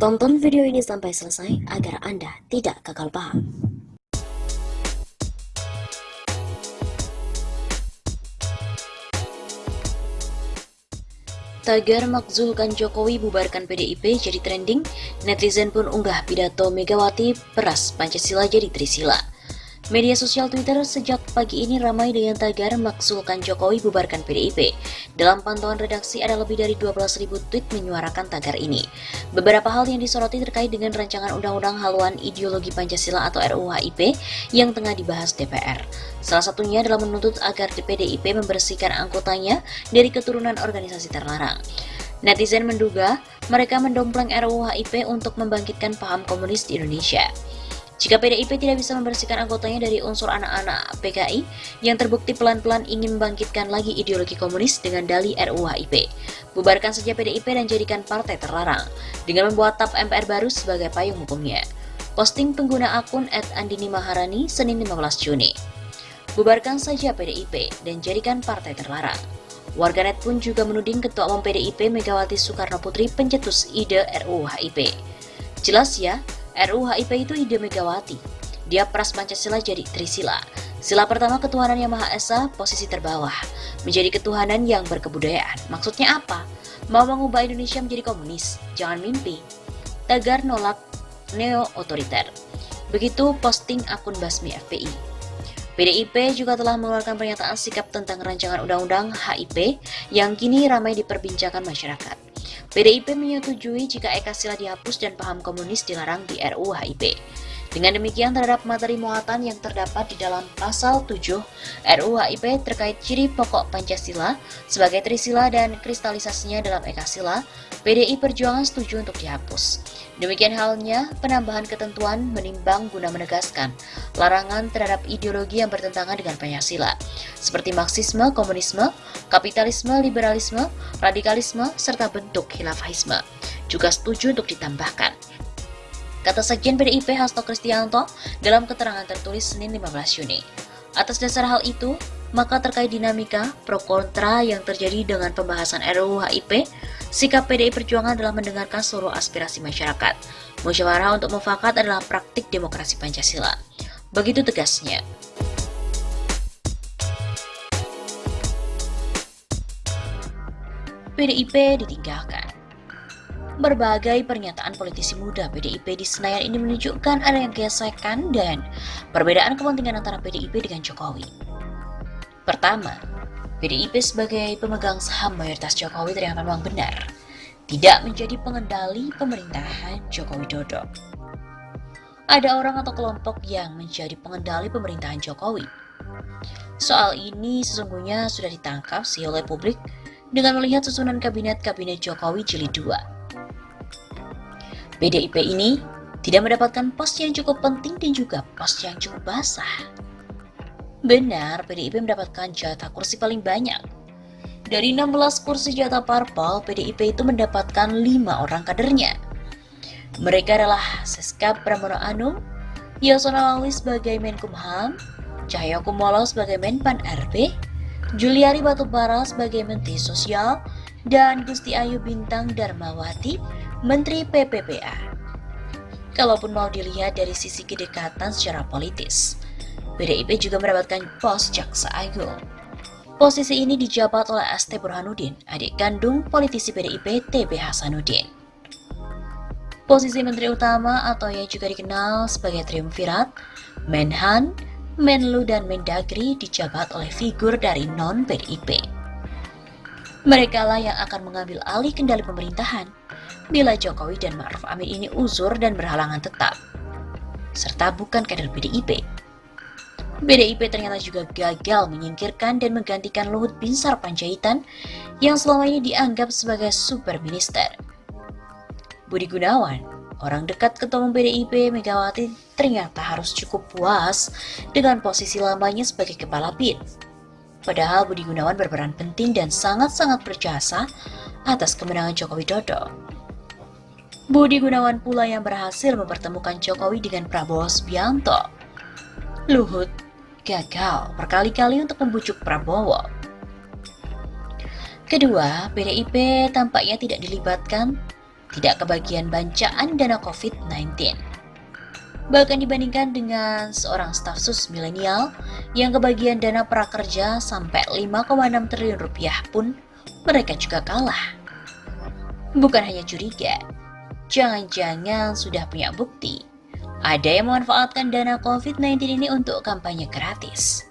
Tonton video ini sampai selesai agar Anda tidak gagal paham. Tagar makzulkan Jokowi bubarkan PDIP jadi trending, netizen pun unggah pidato Megawati peras Pancasila jadi Trisila. Media sosial Twitter sejak pagi ini ramai dengan tagar makzulkan Jokowi bubarkan PDIP. Dalam pantauan redaksi ada lebih dari 12.000 tweet menyuarakan tagar ini. Beberapa hal yang disoroti terkait dengan rancangan undang-undang haluan ideologi Pancasila atau RUU HIP yang tengah dibahas DPR. Salah satunya adalah menuntut agar PDIP membersihkan anggotanya dari keturunan organisasi terlarang. Netizen menduga mereka mendompleng RUU HIP untuk membangkitkan paham komunis di Indonesia. Jika PDIP tidak bisa membersihkan anggotanya dari unsur anak-anak PKI yang terbukti pelan-pelan ingin membangkitkan lagi ideologi komunis dengan dalih RUU HIP, bubarkan saja PDIP dan jadikan partai terlarang dengan membuat TAP MPR baru sebagai payung hukumnya. Posting pengguna akun @andini_maharani Senin 15 Juni. Bubarkan saja PDIP dan jadikan partai terlarang. Warganet pun juga menuding Ketua Umum PDIP Megawati Soekarno Putri pencetus ide RUU HIP. Jelas ya, RUU HIP itu ide Megawati. Dia peras Pancasila jadi Trisila. Sila pertama ketuhanan yang Maha Esa, posisi terbawah. Menjadi ketuhanan yang berkebudayaan. Maksudnya apa? Mau mengubah Indonesia menjadi komunis? Jangan mimpi. Tagar nolak neo-otoriter. Begitu posting akun Basmi FPI. PDIP juga telah mengeluarkan pernyataan sikap tentang rancangan undang-undang HIP yang kini ramai diperbincangkan masyarakat. PDIP menyetujui jika Ekasila dihapus dan paham komunis dilarang di RUU HIP. Dengan demikian terhadap materi muatan yang terdapat di dalam pasal 7 RUU HIP terkait ciri pokok Pancasila sebagai Trisila dan kristalisasinya dalam Ekasila, PDI Perjuangan setuju untuk dihapus. Demikian halnya penambahan ketentuan menimbang guna menegaskan larangan terhadap ideologi yang bertentangan dengan Pancasila, seperti Marxisme, komunisme, kapitalisme, liberalisme, radikalisme, serta bentuk khilafahisme. Juga setuju untuk ditambahkan, kata Sekjen PDIP Hasto Kristianto dalam keterangan tertulis Senin 15 Juni. Atas dasar hal itu, maka terkait dinamika pro kontra yang terjadi dengan pembahasan RUU HIP, sikap PDI Perjuangan adalah mendengarkan seluruh aspirasi masyarakat. Musyawarah untuk mufakat adalah praktik demokrasi Pancasila. Begitu tegasnya. PDIP ditinggalkan. Berbagai pernyataan politisi muda PDIP di Senayan ini menunjukkan adanya gesekan dan perbedaan kepentingan antara PDIP dengan Jokowi. Pertama, PDIP sebagai pemegang saham mayoritas Jokowi ternyata memang benar tidak menjadi pengendali pemerintahan Joko Widodo. Ada orang atau kelompok yang menjadi pengendali pemerintahan Jokowi. Soal ini sesungguhnya sudah ditangkap sih oleh publik dengan melihat susunan kabinet Jokowi jilid 2. PDIP ini tidak mendapatkan pos yang cukup penting dan juga pos yang cukup basah. Benar, PDIP mendapatkan jatah kursi paling banyak. Dari 16 kursi jatah parpol, PDIP itu mendapatkan 5 orang kadernya. Mereka adalah Seskap Pramono Anung, Yasona Lawli sebagai Menkumham, Cahyokumolo sebagai Menpan RB, Juliari Batubara sebagai Menteri Sosial, dan Gusti Ayu Bintang Darmawati, Menteri PPPA. Kalaupun mau dilihat dari sisi kedekatan secara politis, PDIP juga mendapatkan pos Jaksa Agung. Posisi ini dijabat oleh ST Burhanuddin, adik kandung politisi PDIP TB Hasanuddin. Posisi Menteri Utama atau yang juga dikenal sebagai Triumvirat, Menhan, Menlu, dan Mendagri dijabat oleh figur dari non-PDIP. Mereka lah yang akan mengambil alih kendali pemerintahan bila Jokowi dan Ma'ruf Amin ini uzur dan berhalangan tetap, serta bukan kader PDIP. PDIP ternyata juga gagal menyingkirkan dan menggantikan Luhut Binsar Panjaitan yang selama ini dianggap sebagai super minister. Budi Gunawan, orang dekat Ketua Umum PDIP Megawati, ternyata harus cukup puas dengan posisi lamanya sebagai kepala BIN. Padahal Budi Gunawan berperan penting dan sangat-sangat berjasa atas kemenangan Joko Widodo. Budi Gunawan pula yang berhasil mempertemukan Jokowi dengan Prabowo Subianto. Luhut gagal berkali-kali untuk membujuk Prabowo. Kedua, PDIP tampaknya tidak dilibatkan tidak kebagian bancaan dana COVID-19. Bahkan dibandingkan dengan seorang staf sus milenial yang kebagian dana prakerja sampai 5,6 triliun rupiah pun mereka juga kalah. Bukan hanya curiga, jangan-jangan sudah punya bukti ada yang memanfaatkan dana COVID-19 ini untuk kampanye gratis.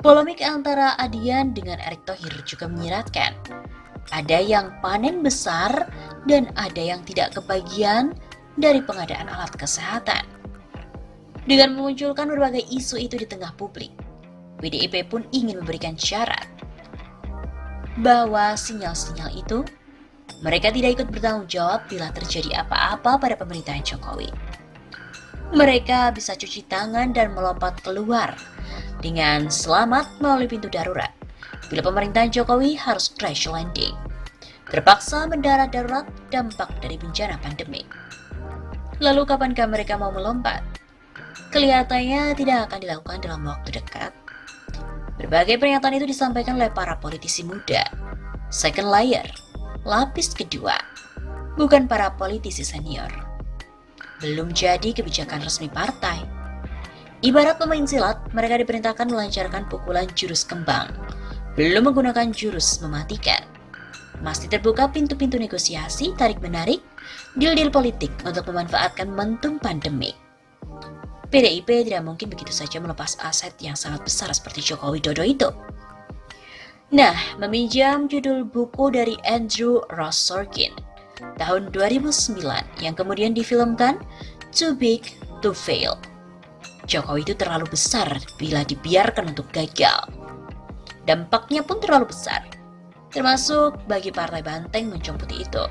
Polemik antara Adian dengan Erick Thohir juga menyiratkan. Ada yang panen besar dan ada yang tidak kebagian dari pengadaan alat kesehatan. Dengan memunculkan berbagai isu itu di tengah publik, PDIP pun ingin memberikan syarat bahwa sinyal-sinyal itu mereka tidak ikut bertanggung jawab bila terjadi apa-apa pada pemerintahan Jokowi. Mereka bisa cuci tangan dan melompat keluar dengan selamat melalui pintu darurat bila pemerintahan Jokowi harus crash landing, terpaksa mendarat darurat dampak dari bencana pandemi. Lalu kapankah mereka mau melompat? Kelihatannya tidak akan dilakukan dalam waktu dekat. Berbagai pernyataan itu disampaikan oleh para politisi muda. Second layer, lapis kedua, bukan para politisi senior. Belum jadi kebijakan resmi partai. Ibarat pemain silat, mereka diperintahkan melancarkan pukulan jurus kembang, belum menggunakan jurus mematikan. Masih terbuka pintu-pintu negosiasi, tarik-menarik, deal-deal politik untuk memanfaatkan momentum pandemi. PDIP tidak mungkin begitu saja melepas aset yang sangat besar seperti Joko Widodo itu. Nah, meminjam judul buku dari Andrew Ross Sorkin tahun 2009 yang kemudian difilmkan Too Big to Fail. Jokowi itu terlalu besar bila dibiarkan untuk gagal. Dampaknya pun terlalu besar, termasuk bagi partai banteng moncong putih itu.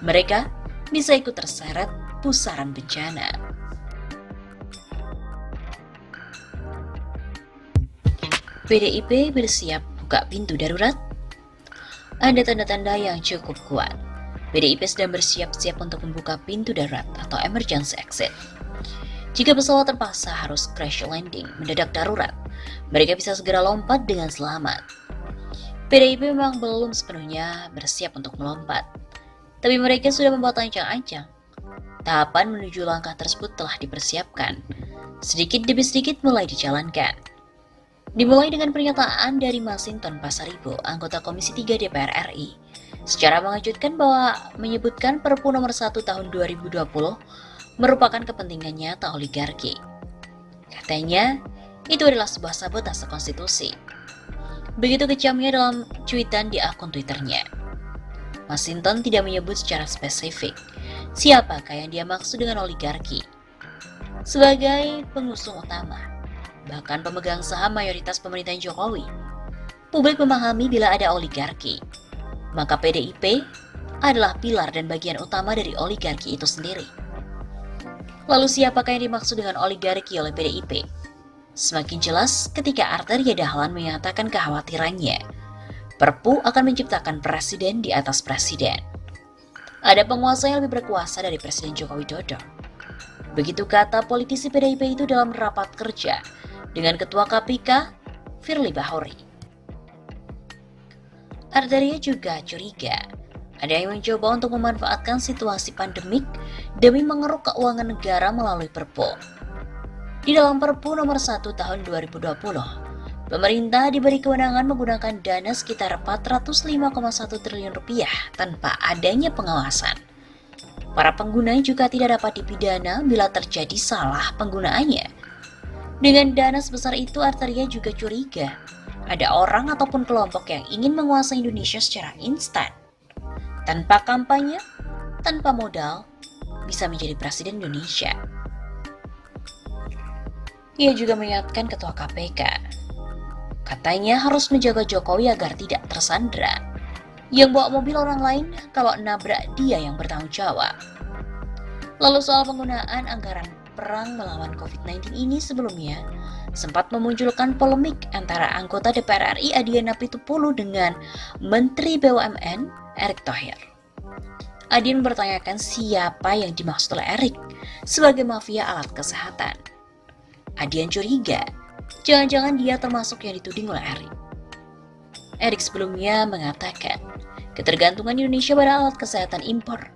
Mereka bisa ikut terseret pusaran bencana. PDIP bersiap buka pintu darurat? Ada tanda-tanda yang cukup kuat. PDIP sedang bersiap-siap untuk membuka pintu darurat atau emergency exit. Jika pesawat terpaksa harus crash landing, mendadak darurat, mereka bisa segera lompat dengan selamat. PDIP memang belum sepenuhnya bersiap untuk melompat, tapi mereka sudah membuat ancang-ancang. Tahapan menuju langkah tersebut telah dipersiapkan. Sedikit demi sedikit mulai dijalankan. Dimulai dengan pernyataan dari Masinton Pasaribu, anggota Komisi 3 DPR RI, secara mengejutkan bahwa menyebutkan Perpu nomor 1 tahun 2020 merupakan kepentingan nyata oligarki. Katanya, itu adalah sebuah sabotase konstitusi. Begitu kejamnya dalam cuitan di akun Twitternya. Masinton tidak menyebut secara spesifik siapakah yang dia maksud dengan oligarki. Sebagai pengusung utama, bahkan pemegang saham mayoritas pemerintahan Jokowi, publik memahami bila ada oligarki, maka PDIP adalah pilar dan bagian utama dari oligarki itu sendiri. Lalu siapakah yang dimaksud dengan oligarki oleh PDIP? Semakin jelas ketika Arteria Dahlan menyatakan kekhawatirannya, Perpu akan menciptakan presiden di atas presiden. Ada penguasa yang lebih berkuasa dari Presiden Joko Widodo. Begitu kata politisi PDIP itu dalam rapat kerja dengan Ketua KPK, Firly Bahuri. Arteria juga curiga ada yang mencoba untuk memanfaatkan situasi pandemik demi mengeruk keuangan negara melalui Perpu. Di dalam Perpu nomor 1 tahun 2020, pemerintah diberi kewenangan menggunakan dana sekitar 405,1 triliun rupiah tanpa adanya pengawasan. Para pengguna juga tidak dapat dipidana bila terjadi salah penggunaannya. Dengan dana sebesar itu, Arteria juga curiga ada orang ataupun kelompok yang ingin menguasai Indonesia secara instan. Tanpa kampanye, tanpa modal, bisa menjadi presiden Indonesia. Ia juga mengingatkan Ketua KPK. Katanya harus menjaga Jokowi agar tidak tersandra. Yang bawa mobil orang lain kalau nabrak dia yang bertanggung jawab. Lalu soal penggunaan anggaran perang melawan COVID-19 ini sebelumnya sempat memunculkan polemik antara anggota DPR RI Adian Apitupulu dengan Menteri BUMN Erick Thohir. Adian mempertanyakan siapa yang dimaksud oleh Erick sebagai mafia alat kesehatan. Adian curiga, jangan-jangan dia termasuk yang dituding oleh Erick. Erick sebelumnya mengatakan ketergantungan Indonesia pada alat kesehatan impor.